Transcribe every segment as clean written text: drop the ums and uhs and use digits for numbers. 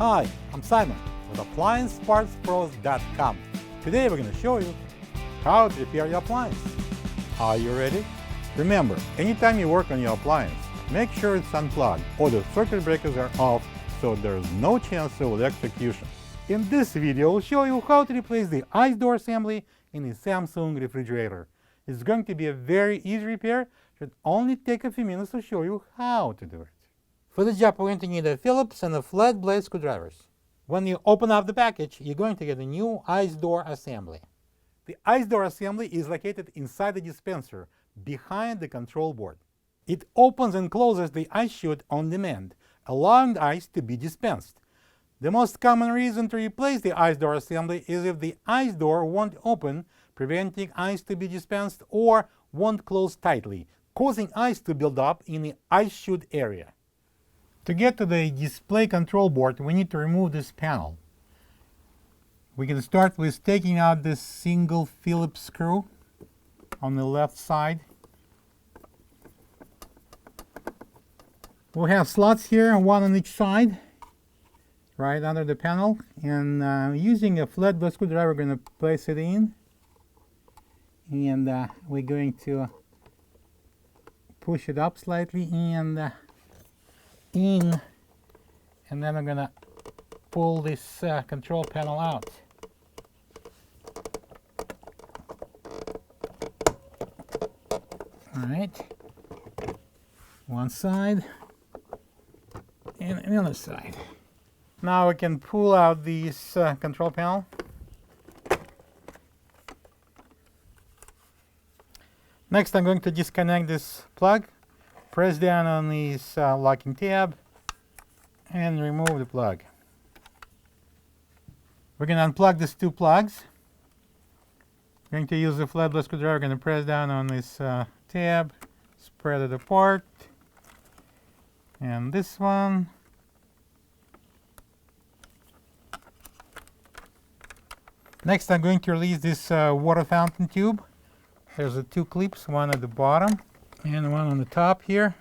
Hi, I'm Simon with AppliancePartsPros.com. Today we're going to show you how to repair your appliance. Are you ready? Remember, anytime you work on your appliance, make sure it's unplugged or the circuit breakers are off so there's no chance of electrocution. In this video, we'll show you how to replace the ice door assembly in a Samsung refrigerator. It's going to be a very easy repair. It should only take a few minutes to show you how to do it. For this job, we're going to need a Phillips and a flat blade screwdrivers. When you open up the package, you're going to get a new ice door assembly. The ice door assembly is located inside the dispenser, behind the control board. It opens and closes the ice chute on demand, allowing the ice to be dispensed. The most common reason to replace the ice door assembly is if the ice door won't open, preventing ice to be dispensed, or won't close tightly, causing ice to build up in the ice chute area. To get to the display control board, we need to remove this panel. We can start with taking out this single Phillips screw on the left side. We have slots here, one on each side, right under the panel, and using a flat blade screwdriver, we're going to place it in, and we're going to push it up slightly and in, and then I'm going to pull this control panel out. All right, one side and the other side. Now we can pull out this control panel. Next, I'm going to disconnect this plug. Press down on this locking tab and remove the plug. We're going to unplug these two plugs. I'm going to use the flat blade screwdriver. We're going to press down on this tab, spread it apart, and this one. Next, I'm going to release this water fountain tube. There's the two clips, one at the bottom and one on the top here.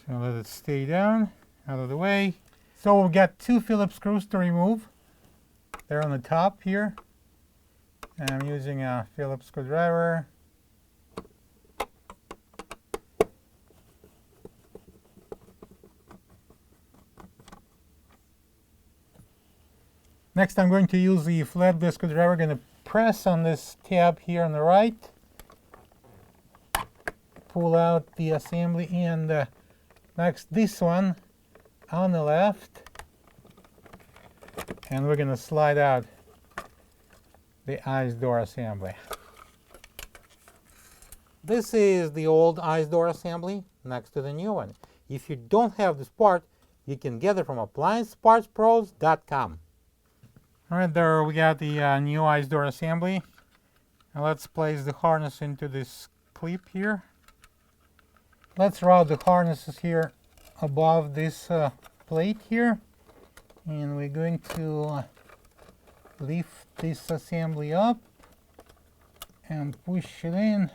So let it stay down, out of the way. So we've got two Phillips screws to remove. They're on the top here. And I'm using a Phillips screwdriver. Next, I'm going to use the flat blade screwdriver. I'm going to press on this tab here on the right. Pull out the assembly, and next this one on the left, and we're going to slide out the ice door assembly. This is the old ice door assembly next to the new one. If you don't have this part, you can get it from AppliancePartsPros.com. All right, there we got the new ice door assembly. Now let's place the harness into this clip here. Let's route the harnesses here above this plate here, and we're going to lift this assembly up and push it in.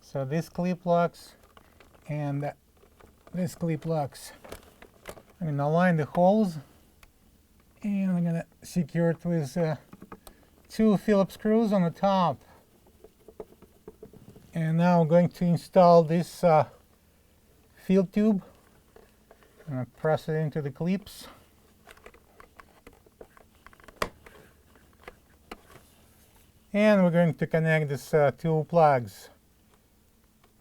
So this clip locks and this clip locks. I'm going to align the holes, and I'm going to secure it with two Phillips screws on the top. And now I'm going to install this field tube. I'm going to press it into the clips. And we're going to connect these two plugs.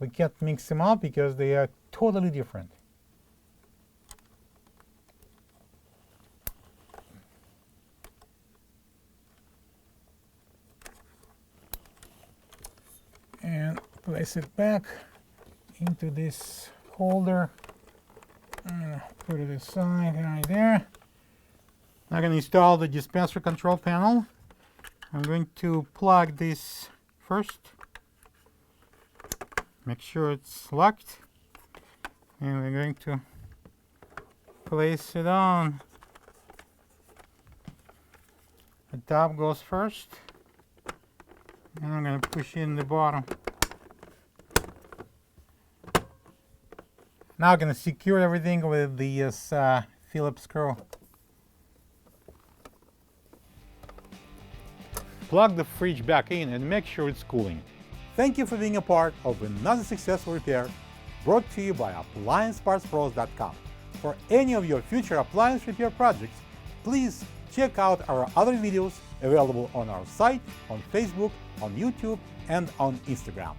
We can't mix them up because they are totally different. And place it back into this holder. Put it aside right there. I'm going to install the dispenser control panel. I'm going to plug this first. Make sure it's locked. And we're going to place it on. The top goes first. And I'm going to push in the bottom. Now I'm going to secure everything with this Phillips screw. Plug the fridge back in and make sure it's cooling. Thank you for being a part of another successful repair brought to you by AppliancePartsPros.com. For any of your future appliance repair projects, please check out our other videos available on our site, on Facebook, on YouTube, and on Instagram.